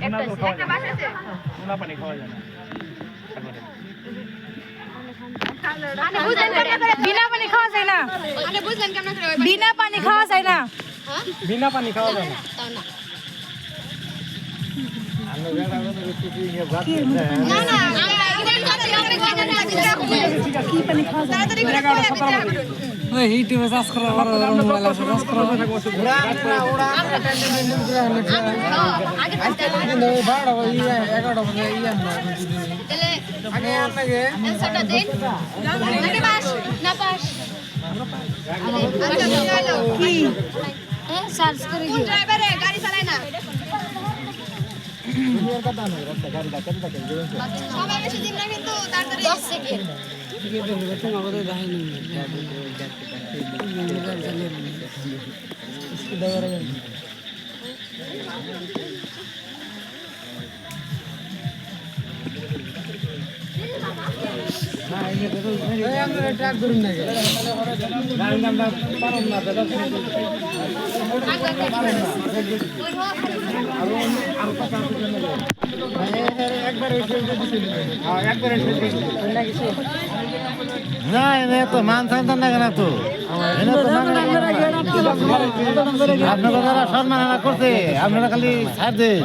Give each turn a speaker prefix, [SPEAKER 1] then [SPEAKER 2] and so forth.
[SPEAKER 1] নোনা পানি খাওয়া যায় না
[SPEAKER 2] বিনা পানি খাওয়া যায় না বিনা পানি খাওয়া যায় না
[SPEAKER 1] বিনা পানি খাওয়া যায় না
[SPEAKER 3] ইউটিউবে সার্চ করা মোবাইল আছে সার্চ করা
[SPEAKER 2] সার্চ করে
[SPEAKER 4] ড্রাইভারে গাড়ি চালায় না সবাই বেশি দিন না কিন্তু তাড়াতাড়ি 10 সেকেন্ড
[SPEAKER 5] না এনে তো মান সন্তান লাগে না তো আপনারা যারা সম্মান করছে আপনারা খালি ছাড় দেন